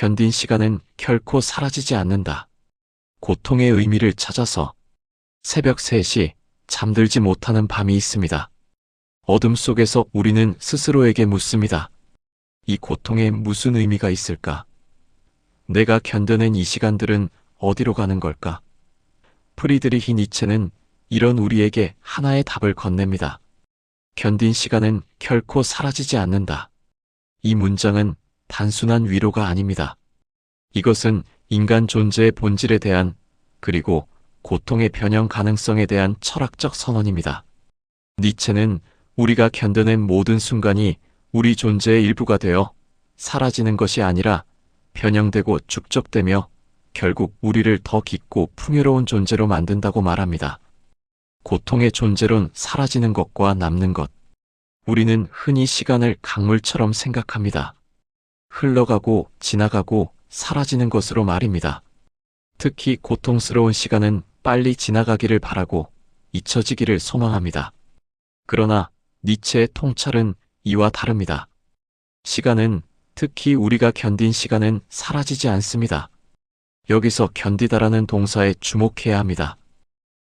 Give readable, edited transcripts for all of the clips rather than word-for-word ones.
견딘 시간은 결코 사라지지 않는다. 고통의 의미를 찾아서 새벽 3시 잠들지 못하는 밤이 있습니다. 어둠 속에서 우리는 스스로에게 묻습니다. 이 고통에 무슨 의미가 있을까? 내가 견뎌낸 이 시간들은 어디로 가는 걸까? 프리드리히 니체는 이런 우리에게 하나의 답을 건넵니다. 견딘 시간은 결코 사라지지 않는다. 이 문장은 단순한 위로가 아닙니다. 이것은 인간 존재의 본질에 대한 그리고 고통의 변형 가능성에 대한 철학적 선언입니다. 니체는 우리가 견뎌낸 모든 순간이 우리 존재의 일부가 되어 사라지는 것이 아니라 변형되고 축적되며 결국 우리를 더 깊고 풍요로운 존재로 만든다고 말합니다. 고통의 존재론 사라지는 것과 남는 것. 우리는 흔히 시간을 강물처럼 생각합니다. 흘러가고 지나가고 사라지는 것으로 말입니다. 특히 고통스러운 시간은 빨리 지나가기를 바라고 잊혀지기를 소망합니다. 그러나 니체의 통찰은 이와 다릅니다. 시간은, 특히 우리가 견딘 시간은 사라지지 않습니다. 여기서 견디다라는 동사에 주목해야 합니다.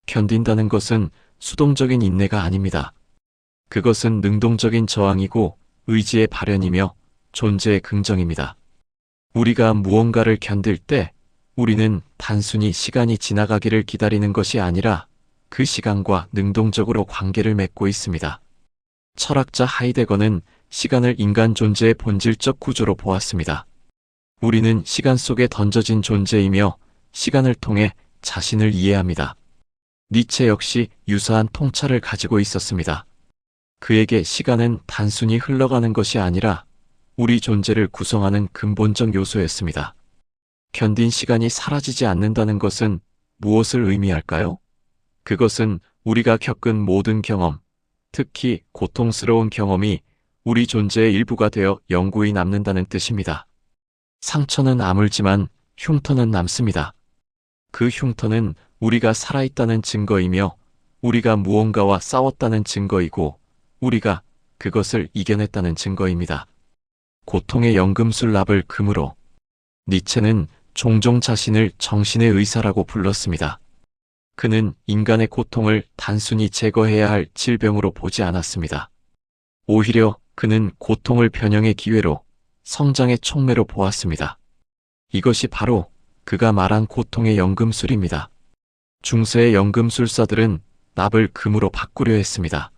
견딘다는 것은 수동적인 인내가 아닙니다. 그것은 능동적인 저항이고 의지의 발현이며 존재의 긍정입니다. 우리가 무언가를 견딜 때 우리는 단순히 시간이 지나가기를 기다리는 것이 아니라 그 시간과 능동적으로 관계를 맺고 있습니다. 철학자 하이데거는 시간을 인간 존재의 본질적 구조로 보았습니다. 우리는 시간 속에 던져진 존재이며 시간을 통해 자신을 이해합니다. 니체 역시 유사한 통찰을 가지고 있었습니다. 그에게 시간은 단순히 흘러가는 것이 아니라 우리 존재를 구성하는 근본적 요소였습니다. 견딘 시간이 사라지지 않는다는 것은 무엇을 의미할까요? 그것은 우리가 겪은 모든 경험, 특히 고통스러운 경험이 우리 존재의 일부가 되어 영구히 남는다는 뜻입니다. 상처는 아물지만 흉터는 남습니다. 그 흉터는 우리가 살아있다는 증거이며 우리가 무언가와 싸웠다는 증거이고 우리가 그것을 이겨냈다는 증거입니다. 고통의 연금술납을 금으로. 니체는 종종 자신을 정신의 의사라고 불렀습니다. 그는 인간의 고통을 단순히 제거해야 할 질병으로 보지 않았습니다. 오히려 그는 고통을 변형의 기회로, 성장의 촉매로 보았습니다. 이것이 바로 그가 말한 고통의 연금술입니다. 중세의 연금술사들은 납을 금으로 바꾸려 했습니다.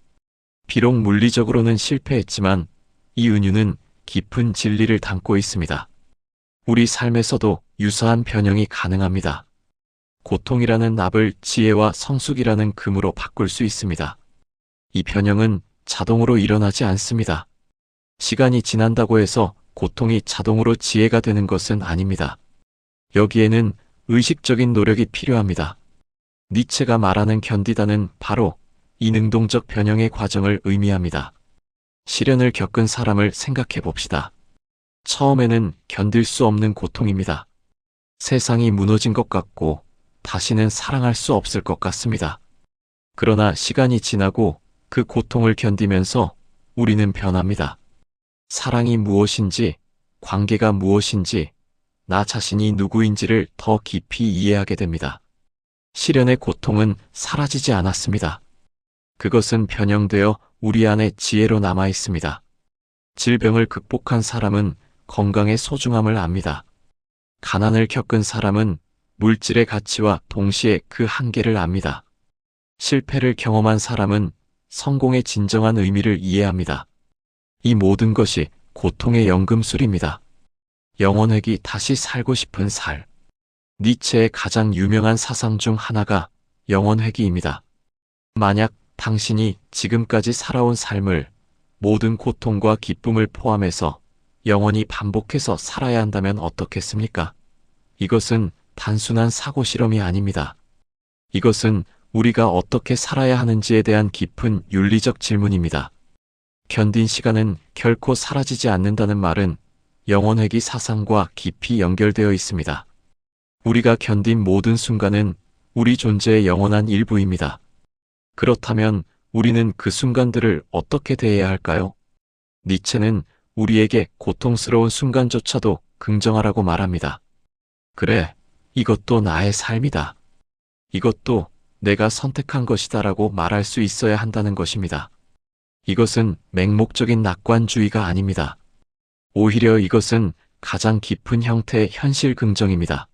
비록 물리적으로는 실패했지만 이 은유는 깊은 진리를 담고 있습니다. 우리 삶에서도 유사한 변형이 가능합니다. 고통이라는 납을 지혜와 성숙이라는 금으로 바꿀 수 있습니다. 이 변형은 자동으로 일어나지 않습니다. 시간이 지난다고 해서 고통이 자동으로 지혜가 되는 것은 아닙니다. 여기에는 의식적인 노력이 필요합니다. 니체가 말하는 견디다는 바로 이 능동적 변형의 과정을 의미합니다. 시련을 겪은 사람을 생각해 봅시다. 처음에는 견딜 수 없는 고통입니다. 세상이 무너진 것 같고 다시는 사랑할 수 없을 것 같습니다. 그러나 시간이 지나고 그 고통을 견디면서 우리는 변합니다. 사랑이 무엇인지, 관계가 무엇인지, 나 자신이 누구인지를 더 깊이 이해하게 됩니다. 시련의 고통은 사라지지 않았습니다. 그것은 변형되어 우리 안에 지혜로 남아 있습니다. 질병을 극복한 사람은 건강의 소중함을 압니다. 가난을 겪은 사람은 물질의 가치와 동시에 그 한계를 압니다. 실패를 경험한 사람은 성공의 진정한 의미를 이해합니다. 이 모든 것이 고통의 연금술입니다. 영원회귀 다시 살고 싶은 살. 니체의 가장 유명한 사상 중 하나가 영원회귀입니다. 만약 당신이 지금까지 살아온 삶을 모든 고통과 기쁨을 포함해서 영원히 반복해서 살아야 한다면 어떻겠습니까? 이것은 단순한 사고 실험이 아닙니다. 이것은 우리가 어떻게 살아야 하는지에 대한 깊은 윤리적 질문입니다. 견딘 시간은 결코 사라지지 않는다는 말은 영원회귀 사상과 깊이 연결되어 있습니다. 우리가 견딘 모든 순간은 우리 존재의 영원한 일부입니다. 그렇다면 우리는 그 순간들을 어떻게 대해야 할까요? 니체는 우리에게 고통스러운 순간조차도 긍정하라고 말합니다. 그래, 이것도 나의 삶이다. 이것도 내가 선택한 것이다라고 말할 수 있어야 한다는 것입니다. 이것은 맹목적인 낙관주의가 아닙니다. 오히려 이것은 가장 깊은 형태의 현실 긍정입니다.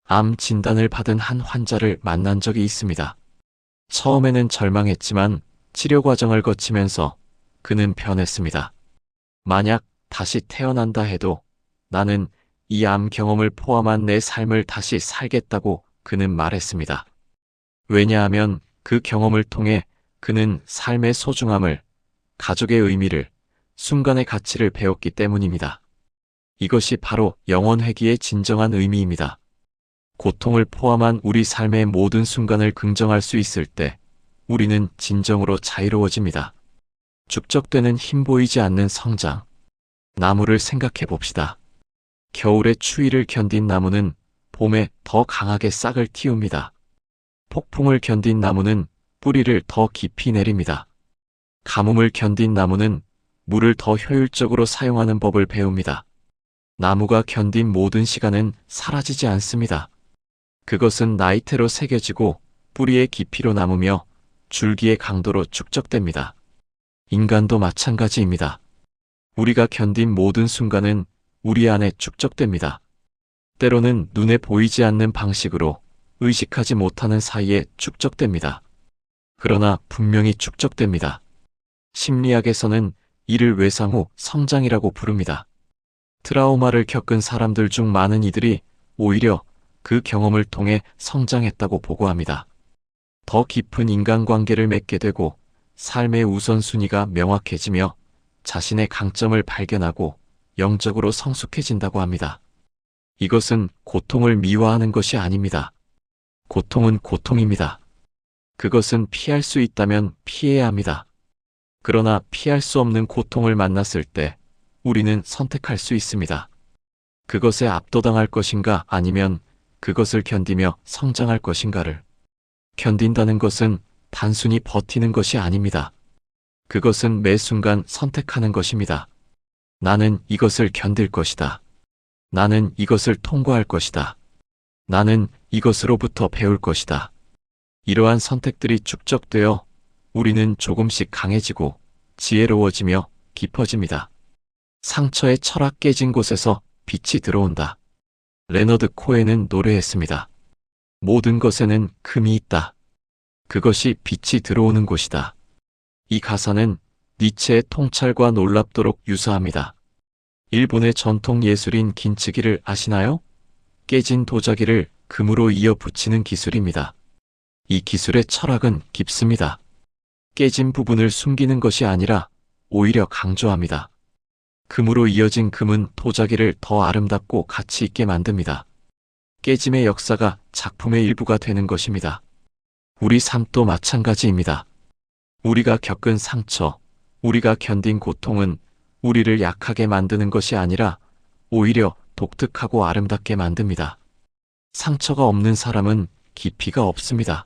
암 진단을 받은 한 환자를 만난 적이 있습니다. 처음에는 절망했지만 치료 과정을 거치면서 그는 변했습니다. 만약 다시 태어난다 해도 나는 이 암 경험을 포함한 내 삶을 다시 살겠다고 그는 말했습니다. 왜냐하면 그 경험을 통해 그는 삶의 소중함을, 가족의 의미를, 순간의 가치를 배웠기 때문입니다. 이것이 바로 영혼 회귀의 진정한 의미입니다. 고통을 포함한 우리 삶의 모든 순간을 긍정할 수 있을 때 우리는 진정으로 자유로워집니다. 축적되는 힘 보이지 않는 성장. 나무를 생각해 봅시다. 겨울의 추위를 견딘 나무는 봄에 더 강하게 싹을 틔웁니다. 폭풍을 견딘 나무는 뿌리를 더 깊이 내립니다. 가뭄을 견딘 나무는 물을 더 효율적으로 사용하는 법을 배웁니다. 나무가 견딘 모든 시간은 사라지지 않습니다. 그것은 나이테로 새겨지고 뿌리의 깊이로 남으며 줄기의 강도로 축적됩니다. 인간도 마찬가지입니다. 우리가 견딘 모든 순간은 우리 안에 축적됩니다. 때로는 눈에 보이지 않는 방식으로 의식하지 못하는 사이에 축적됩니다. 그러나 분명히 축적됩니다. 심리학에서는 이를 외상 후 성장이라고 부릅니다. 트라우마를 겪은 사람들 중 많은 이들이 오히려 그 경험을 통해 성장했다고 보고합니다. 더 깊은 인간관계를 맺게 되고 삶의 우선순위가 명확해지며 자신의 강점을 발견하고 영적으로 성숙해진다고 합니다. 이것은 고통을 미화하는 것이 아닙니다. 고통은 고통입니다. 그것은 피할 수 있다면 피해야 합니다. 그러나 피할 수 없는 고통을 만났을 때 우리는 선택할 수 있습니다. 그것에 압도당할 것인가 아니면 그것을 견디며 성장할 것인가를. 견딘다는 것은 단순히 버티는 것이 아닙니다. 그것은 매 순간 선택하는 것입니다. 나는 이것을 견딜 것이다. 나는 이것을 통과할 것이다. 나는 이것으로부터 배울 것이다. 이러한 선택들이 축적되어 우리는 조금씩 강해지고 지혜로워지며 깊어집니다. 상처의 철학 깨진 곳에서 빛이 들어온다. 레너드 코엔은 노래했습니다. 모든 것에는 금이 있다. 그것이 빛이 들어오는 곳이다. 이 가사는 니체의 통찰과 놀랍도록 유사합니다. 일본의 전통 예술인 긴츠기를 아시나요? 깨진 도자기를 금으로 이어 붙이는 기술입니다. 이 기술의 철학은 깊습니다. 깨진 부분을 숨기는 것이 아니라 오히려 강조합니다. 금으로 이어진 금은 도자기를 더 아름답고 가치 있게 만듭니다. 깨짐의 역사가 작품의 일부가 되는 것입니다. 우리 삶도 마찬가지입니다. 우리가 겪은 상처, 우리가 견딘 고통은 우리를 약하게 만드는 것이 아니라 오히려 독특하고 아름답게 만듭니다. 상처가 없는 사람은 깊이가 없습니다.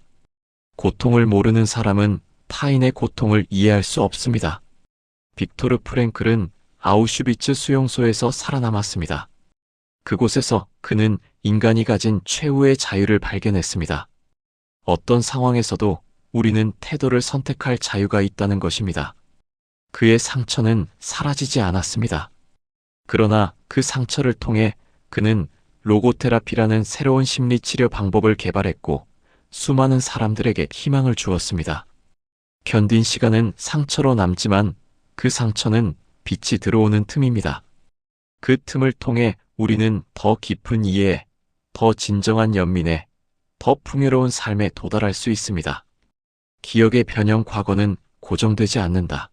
고통을 모르는 사람은 타인의 고통을 이해할 수 없습니다. 빅토르 프랭클은 아우슈비츠 수용소에서 살아남았습니다. 그곳에서 그는 인간이 가진 최후의 자유를 발견했습니다. 어떤 상황에서도 우리는 태도를 선택할 자유가 있다는 것입니다. 그의 상처는 사라지지 않았습니다. 그러나 그 상처를 통해 그는 로고테라피라는 새로운 심리치료 방법을 개발했고 수많은 사람들에게 희망을 주었습니다. 견딘 시간은 상처로 남지만 그 상처는 빛이 들어오는 틈입니다. 그 틈을 통해 우리는 더 깊은 이해, 더 진정한 연민에, 더 풍요로운 삶에 도달할 수 있습니다. 기억의 변형 과거는 고정되지 않는다.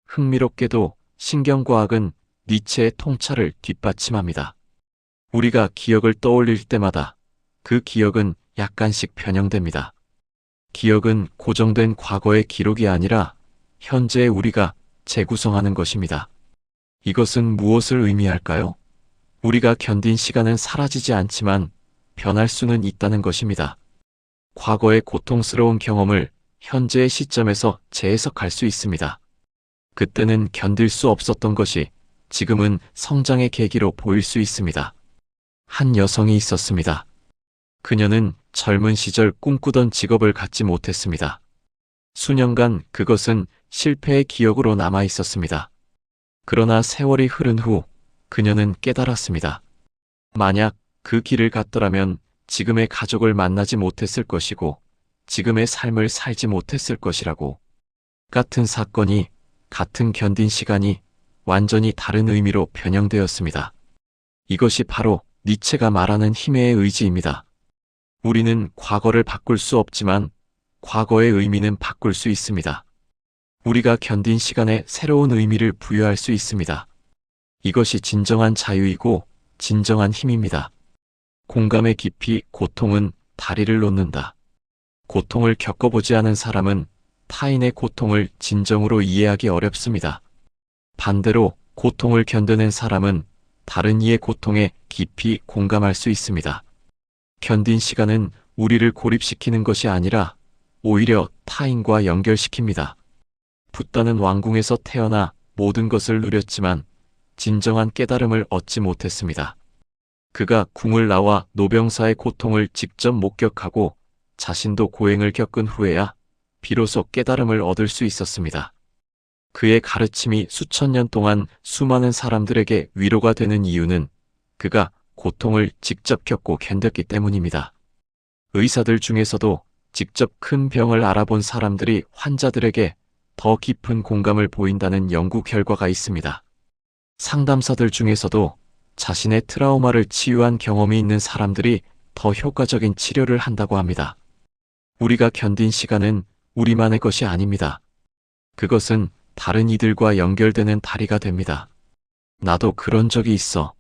흥미롭게도 신경과학은 니체의 통찰을 뒷받침합니다. 우리가 기억을 떠올릴 때마다 그 기억은 약간씩 변형됩니다. 기억은 고정된 과거의 기록이 아니라 현재의 우리가 재구성하는 것입니다. 이것은 무엇을 의미할까요? 우리가 견딘 시간은 사라지지 않지만 변할 수는 있다는 것입니다. 과거의 고통스러운 경험을 현재의 시점에서 재해석할 수 있습니다. 그때는 견딜 수 없었던 것이 지금은 성장의 계기로 보일 수 있습니다. 한 여성이 있었습니다. 그녀는 젊은 시절 꿈꾸던 직업을 갖지 못했습니다. 수년간 그것은 실패의 기억으로 남아 있었습니다. 그러나 세월이 흐른 후 그녀는 깨달았습니다. 만약 그 길을 갔더라면 지금의 가족을 만나지 못했을 것이고 지금의 삶을 살지 못했을 것이라고. 같은 사건이, 같은 견딘 시간이 완전히 다른 의미로 변형되었습니다. 이것이 바로 니체가 말하는 힘의 의지입니다. 우리는 과거를 바꿀 수 없지만 과거의 의미는 바꿀 수 있습니다. 우리가 견딘 시간에 새로운 의미를 부여할 수 있습니다. 이것이 진정한 자유이고 진정한 힘입니다. 공감의 깊이, 고통은 다리를 놓는다. 고통을 겪어보지 않은 사람은 타인의 고통을 진정으로 이해하기 어렵습니다. 반대로 고통을 견뎌낸 사람은 다른 이의 고통에 깊이 공감할 수 있습니다. 견딘 시간은 우리를 고립시키는 것이 아니라 오히려 타인과 연결시킵니다. 붓다는 왕궁에서 태어나 모든 것을 누렸지만 진정한 깨달음을 얻지 못했습니다. 그가 궁을 나와 노병사의 고통을 직접 목격하고 자신도 고행을 겪은 후에야 비로소 깨달음을 얻을 수 있었습니다. 그의 가르침이 수천 년 동안 수많은 사람들에게 위로가 되는 이유는 그가 고통을 직접 겪고 견뎠기 때문입니다. 의사들 중에서도 직접 큰 병을 알아본 사람들이 환자들에게 더 깊은 공감을 보인다는 연구 결과가 있습니다. 상담사들 중에서도 자신의 트라우마를 치유한 경험이 있는 사람들이 더 효과적인 치료를 한다고 합니다. 우리가 견딘 시간은 우리만의 것이 아닙니다. 그것은 다른 이들과 연결되는 다리가 됩니다. 나도 그런 적이 있어.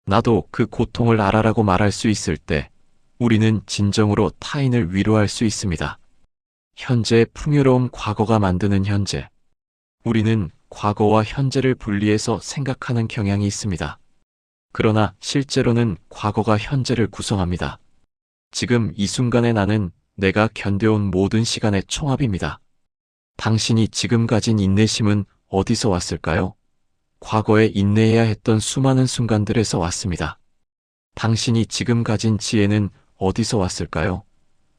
나도 그 고통을 알아라고 말할 수 있을 때 우리는 진정으로 타인을 위로할 수 있습니다. 현재의 풍요로운 과거가 만드는 현재. 우리는 과거와 현재를 분리해서 생각하는 경향이 있습니다. 그러나 실제로는 과거가 현재를 구성합니다. 지금 이 순간의 나는 내가 견뎌온 모든 시간의 총합입니다. 당신이 지금 가진 인내심은 어디서 왔을까요? 과거에 인내해야 했던 수많은 순간들에서 왔습니다. 당신이 지금 가진 지혜는 어디서 왔을까요?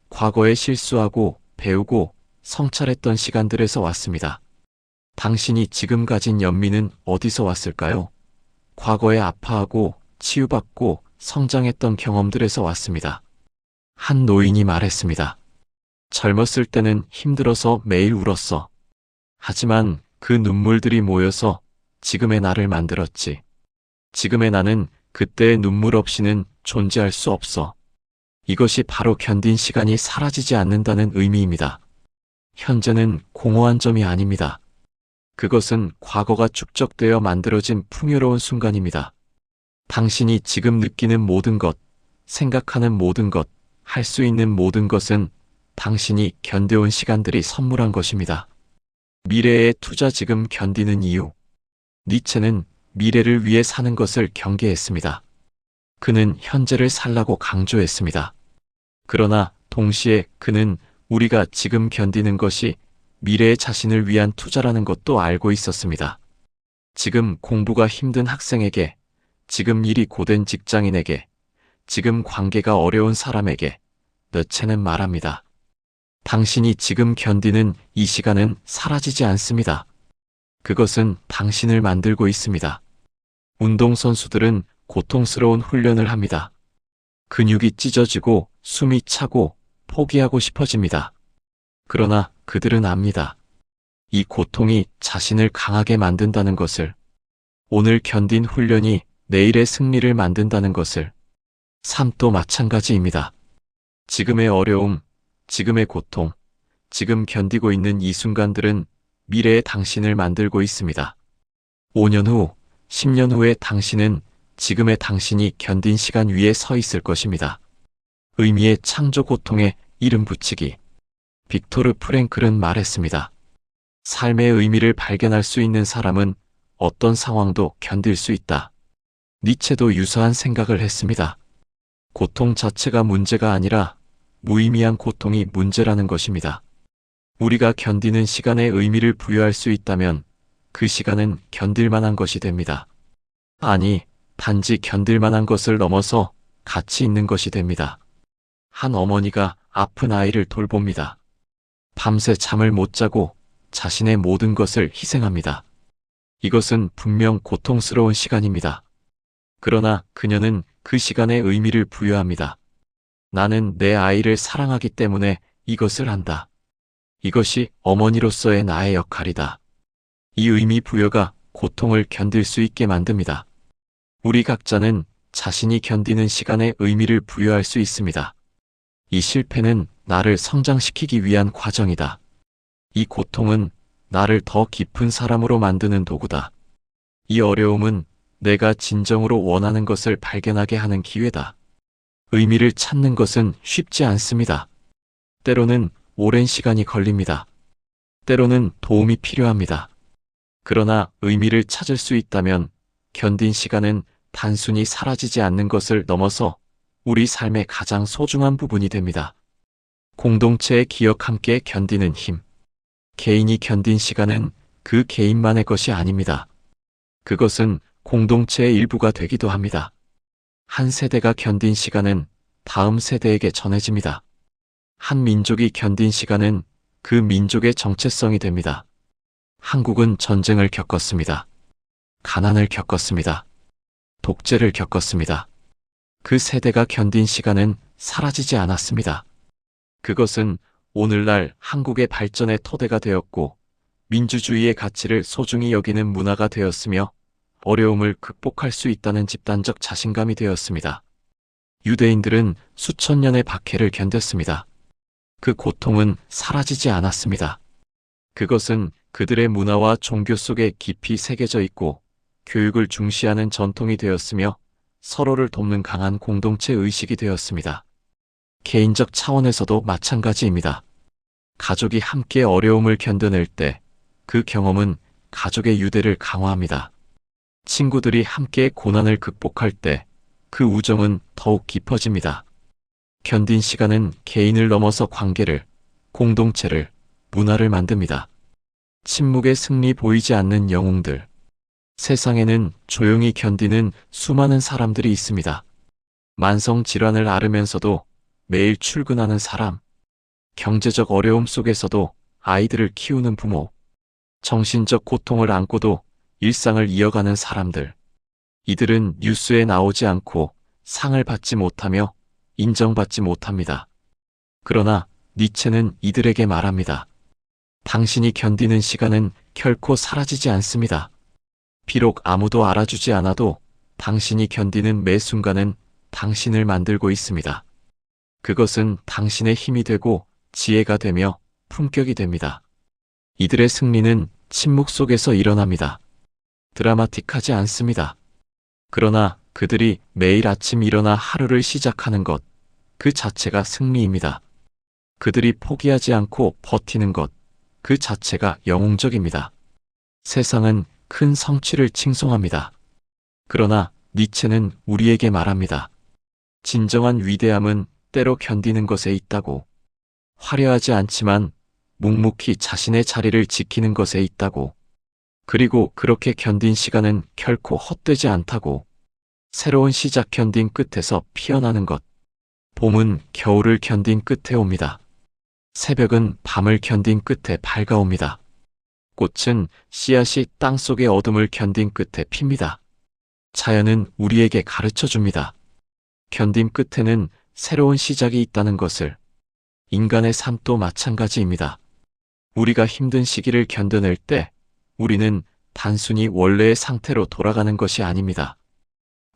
과거에 실수하고 배우고 성찰했던 시간들에서 왔습니다. 당신이 지금 가진 연민은 어디서 왔을까요? 과거에 아파하고 치유받고 성장했던 경험들에서 왔습니다. 한 노인이 말했습니다. 젊었을 때는 힘들어서 매일 울었어. 하지만 그 눈물들이 모여서 지금의 나를 만들었지. 지금의 나는 그때의 눈물 없이는 존재할 수 없어. 이것이 바로 견딘 시간이 사라지지 않는다는 의미입니다. 현재는 공허한 점이 아닙니다. 그것은 과거가 축적되어 만들어진 풍요로운 순간입니다. 당신이 지금 느끼는 모든 것, 생각하는 모든 것, 할 수 있는 모든 것은 당신이 견뎌온 시간들이 선물한 것입니다. 미래의 투자 지금 견디는 이유. 니체는 미래를 위해 사는 것을 경계했습니다. 그는 현재를 살라고 강조했습니다. 그러나 동시에 그는 우리가 지금 견디는 것이 미래의 자신을 위한 투자라는 것도 알고 있었습니다. 지금 공부가 힘든 학생에게, 지금 일이 고된 직장인에게, 지금 관계가 어려운 사람에게 너체는 말합니다. 당신이 지금 견디는 이 시간은 사라지지 않습니다. 그것은 당신을 만들고 있습니다. 운동선수들은 고통스러운 훈련을 합니다. 근육이 찢어지고 숨이 차고 포기하고 싶어집니다. 그러나 그들은 압니다. 이 고통이 자신을 강하게 만든다는 것을, 오늘 견딘 훈련이 내일의 승리를 만든다는 것을. 삶도 마찬가지입니다. 지금의 어려움, 지금의 고통, 지금 견디고 있는 이 순간들은 미래의 당신을 만들고 있습니다. 5년 후, 10년 후의 당신은 지금의 당신이 견딘 시간 위에 서 있을 것입니다. 의미의 창조 고통에 이름 붙이기. 빅토르 프랭클은 말했습니다. 삶의 의미를 발견할 수 있는 사람은 어떤 상황도 견딜 수 있다. 니체도 유사한 생각을 했습니다. 고통 자체가 문제가 아니라 무의미한 고통이 문제라는 것입니다. 우리가 견디는 시간에 의미를 부여할 수 있다면 그 시간은 견딜 만한 것이 됩니다. 아니, 단지 견딜 만한 것을 넘어서 가치 있는 것이 됩니다. 한 어머니가 아픈 아이를 돌봅니다. 밤새 잠을 못 자고 자신의 모든 것을 희생합니다. 이것은 분명 고통스러운 시간입니다. 그러나 그녀는 그 시간에 의미를 부여합니다. 나는 내 아이를 사랑하기 때문에 이것을 한다. 이것이 어머니로서의 나의 역할이다. 이 의미 부여가 고통을 견딜 수 있게 만듭니다. 우리 각자는 자신이 견디는 시간에 의미를 부여할 수 있습니다. 이 실패는 나를 성장시키기 위한 과정이다. 이 고통은 나를 더 깊은 사람으로 만드는 도구다. 이 어려움은 내가 진정으로 원하는 것을 발견하게 하는 기회다. 의미를 찾는 것은 쉽지 않습니다. 때로는 오랜 시간이 걸립니다. 때로는 도움이 필요합니다. 그러나 의미를 찾을 수 있다면 견딘 시간은 단순히 사라지지 않는 것을 넘어서 우리 삶의 가장 소중한 부분이 됩니다. 공동체의 기억 함께 견디는 힘. 개인이 견딘 시간은 그 개인만의 것이 아닙니다. 그것은 공동체의 일부가 되기도 합니다. 한 세대가 견딘 시간은 다음 세대에게 전해집니다. 한 민족이 견딘 시간은 그 민족의 정체성이 됩니다. 한국은 전쟁을 겪었습니다. 가난을 겪었습니다. 독재를 겪었습니다. 그 세대가 견딘 시간은 사라지지 않았습니다. 그것은 오늘날 한국의 발전의 토대가 되었고 민주주의의 가치를 소중히 여기는 문화가 되었으며 어려움을 극복할 수 있다는 집단적 자신감이 되었습니다. 유대인들은 수천 년의 박해를 견뎠습니다. 그 고통은 사라지지 않았습니다. 그것은 그들의 문화와 종교 속에 깊이 새겨져 있고 교육을 중시하는 전통이 되었으며 서로를 돕는 강한 공동체 의식이 되었습니다. 개인적 차원에서도 마찬가지입니다. 가족이 함께 어려움을 견뎌낼 때 그 경험은 가족의 유대를 강화합니다. 친구들이 함께 고난을 극복할 때 그 우정은 더욱 깊어집니다. 견딘 시간은 개인을 넘어서 관계를, 공동체를, 문화를 만듭니다. 침묵의 승리 보이지 않는 영웅들. 세상에는 조용히 견디는 수많은 사람들이 있습니다. 만성 질환을 앓으면서도 매일 출근하는 사람, 경제적 어려움 속에서도 아이들을 키우는 부모, 정신적 고통을 안고도 일상을 이어가는 사람들. 이들은 뉴스에 나오지 않고 상을 받지 못하며 인정받지 못합니다. 그러나 니체는 이들에게 말합니다. 당신이 견디는 시간은 결코 사라지지 않습니다. 비록 아무도 알아주지 않아도 당신이 견디는 매 순간은 당신을 만들고 있습니다. 그것은 당신의 힘이 되고 지혜가 되며 품격이 됩니다. 이들의 승리는 침묵 속에서 일어납니다. 드라마틱하지 않습니다. 그러나 그들이 매일 아침 일어나 하루를 시작하는 것, 그 자체가 승리입니다. 그들이 포기하지 않고 버티는 것, 그 자체가 영웅적입니다. 세상은 큰 성취를 칭송합니다. 그러나 니체는 우리에게 말합니다. 진정한 위대함은 때로 견디는 것에 있다고. 화려하지 않지만 묵묵히 자신의 자리를 지키는 것에 있다고. 그리고 그렇게 견딘 시간은 결코 헛되지 않다고. 새로운 시작 견딘 끝에서 피어나는 것. 봄은 겨울을 견딘 끝에 옵니다. 새벽은 밤을 견딘 끝에 밝아옵니다. 꽃은 씨앗이 땅속의 어둠을 견딘 끝에 핍니다. 자연은 우리에게 가르쳐 줍니다. 견딘 끝에는 새로운 시작이 있다는 것을. 인간의 삶도 마찬가지입니다. 우리가 힘든 시기를 견뎌낼 때 우리는 단순히 원래의 상태로 돌아가는 것이 아닙니다.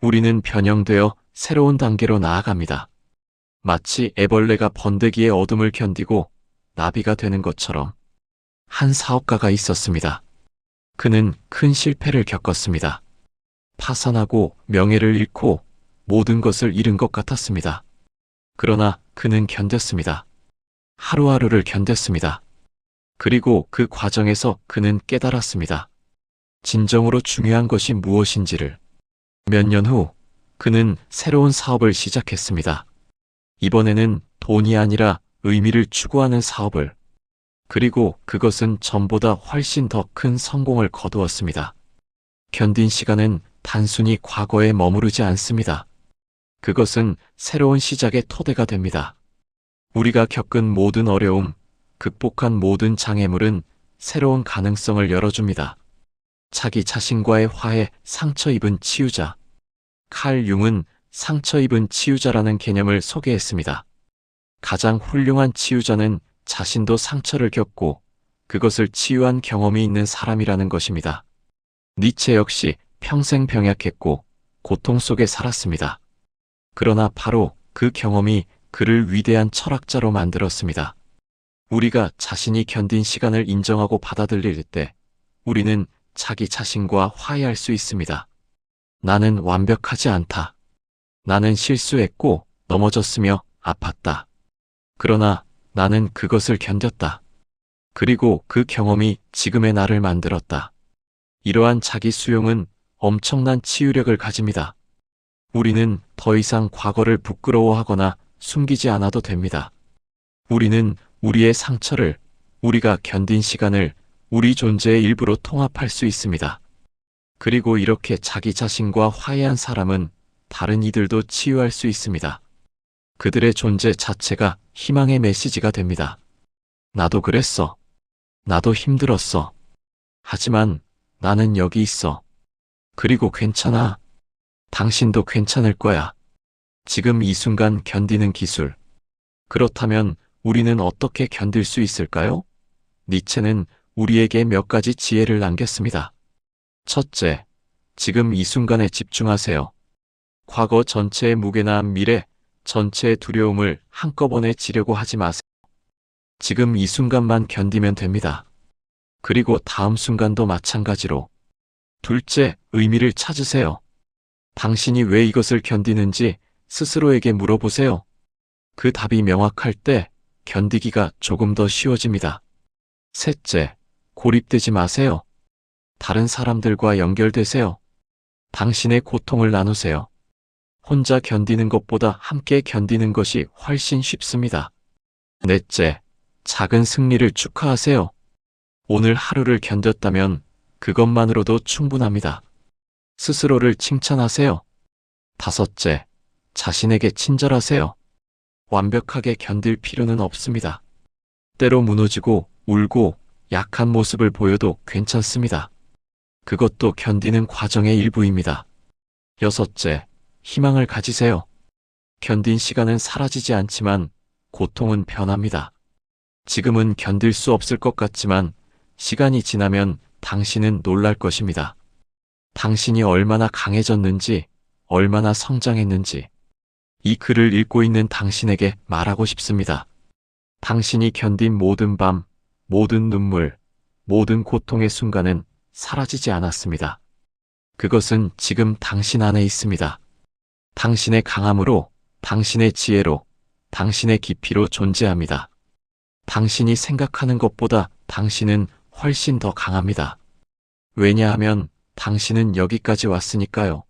우리는 변형되어 새로운 단계로 나아갑니다. 마치 애벌레가 번데기의 어둠을 견디고 나비가 되는 것처럼. 한 사업가가 있었습니다. 그는 큰 실패를 겪었습니다. 파산하고 명예를 잃고 모든 것을 잃은 것 같았습니다. 그러나 그는 견뎠습니다. 하루하루를 견뎠습니다. 그리고 그 과정에서 그는 깨달았습니다. 진정으로 중요한 것이 무엇인지를. 몇 년 후 그는 새로운 사업을 시작했습니다. 이번에는 돈이 아니라 의미를 추구하는 사업을. 그리고 그것은 전보다 훨씬 더 큰 성공을 거두었습니다. 견딘 시간은 단순히 과거에 머무르지 않습니다. 그것은 새로운 시작의 토대가 됩니다. 우리가 겪은 모든 어려움, 극복한 모든 장애물은 새로운 가능성을 열어줍니다. 자기 자신과의 화해, 상처 입은 치유자. 칼 융은 상처 입은 치유자라는 개념을 소개했습니다. 가장 훌륭한 치유자는 자신도 상처를 겪고 그것을 치유한 경험이 있는 사람이라는 것입니다. 니체 역시 평생 병약했고 고통 속에 살았습니다. 그러나 바로 그 경험이 그를 위대한 철학자로 만들었습니다. 우리가 자신이 견딘 시간을 인정하고 받아들일 때 우리는 자기 자신과 화해할 수 있습니다. 나는 완벽하지 않다. 나는 실수했고 넘어졌으며 아팠다. 그러나 나는 그것을 견뎠다. 그리고 그 경험이 지금의 나를 만들었다. 이러한 자기 수용은 엄청난 치유력을 가집니다. 우리는 더 이상 과거를 부끄러워하거나 숨기지 않아도 됩니다. 우리는 우리의 상처를, 우리가 견딘 시간을 우리 존재의 일부로 통합할 수 있습니다. 그리고 이렇게 자기 자신과 화해한 사람은 다른 이들도 치유할 수 있습니다. 그들의 존재 자체가 희망의 메시지가 됩니다. 나도 그랬어. 나도 힘들었어. 하지만 나는 여기 있어. 그리고 괜찮아. 당신도 괜찮을 거야. 지금 이 순간 견디는 기술. 그렇다면 우리는 어떻게 견딜 수 있을까요? 니체는 우리에게 몇 가지 지혜를 남겼습니다. 첫째, 지금 이 순간에 집중하세요. 과거 전체의 무게나 미래 전체의 두려움을 한꺼번에 지려고 하지 마세요. 지금 이 순간만 견디면 됩니다. 그리고 다음 순간도 마찬가지로. 둘째, 의미를 찾으세요. 당신이 왜 이것을 견디는지 스스로에게 물어보세요. 그 답이 명확할 때 견디기가 조금 더 쉬워집니다. 셋째, 고립되지 마세요. 다른 사람들과 연결되세요. 당신의 고통을 나누세요. 혼자 견디는 것보다 함께 견디는 것이 훨씬 쉽습니다. 넷째, 작은 승리를 축하하세요. 오늘 하루를 견뎠다면 그것만으로도 충분합니다. 스스로를 칭찬하세요. 다섯째, 자신에게 친절하세요. 완벽하게 견딜 필요는 없습니다. 때로 무너지고 울고 약한 모습을 보여도 괜찮습니다. 그것도 견디는 과정의 일부입니다. 여섯째, 희망을 가지세요. 견딘 시간은 사라지지 않지만 고통은 변합니다. 지금은 견딜 수 없을 것 같지만 시간이 지나면 당신은 놀랄 것입니다. 당신이 얼마나 강해졌는지, 얼마나 성장했는지 이 글을 읽고 있는 당신에게 말하고 싶습니다. 당신이 견딘 모든 밤, 모든 눈물, 모든 고통의 순간은 사라지지 않았습니다. 그것은 지금 당신 안에 있습니다. 당신의 강함으로, 당신의 지혜로, 당신의 깊이로 존재합니다. 당신이 생각하는 것보다 당신은 훨씬 더 강합니다. 왜냐하면 당신은 여기까지 왔으니까요.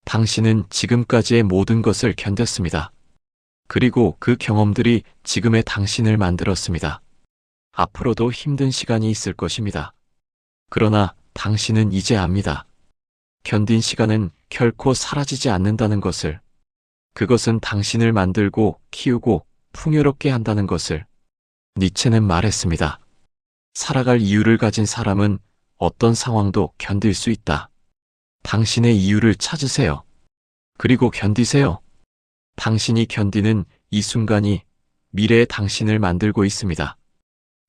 당신은 지금까지의 모든 것을 견뎠습니다. 그리고 그 경험들이 지금의 당신을 만들었습니다. 앞으로도 힘든 시간이 있을 것입니다. 그러나 당신은 이제 압니다. 견딘 시간은 결코 사라지지 않는다는 것을, 그것은 당신을 만들고 키우고 풍요롭게 한다는 것을. 니체는 말했습니다. 살아갈 이유를 가진 사람은 어떤 상황도 견딜 수 있다. 당신의 이유를 찾으세요. 그리고 견디세요. 당신이 견디는 이 순간이 미래의 당신을 만들고 있습니다.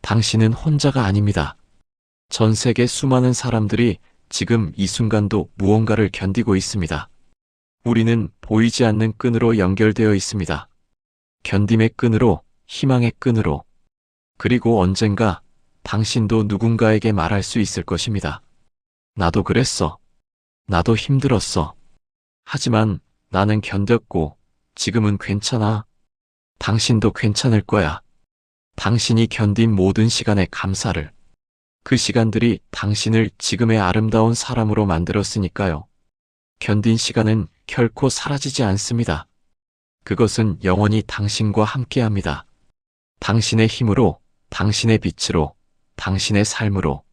당신은 혼자가 아닙니다. 전 세계 수많은 사람들이 지금 이 순간도 무언가를 견디고 있습니다. 우리는 보이지 않는 끈으로 연결되어 있습니다. 견딤의 끈으로, 희망의 끈으로. 그리고 언젠가 당신도 누군가에게 말할 수 있을 것입니다. 나도 그랬어. 나도 힘들었어. 하지만 나는 견뎠고 지금은 괜찮아. 당신도 괜찮을 거야. 당신이 견딘 모든 시간에 감사를. 그 시간들이 당신을 지금의 아름다운 사람으로 만들었으니까요. 견딘 시간은 결코 사라지지 않습니다. 그것은 영원히 당신과 함께합니다. 당신의 힘으로, 당신의 빛으로, 당신의 삶으로.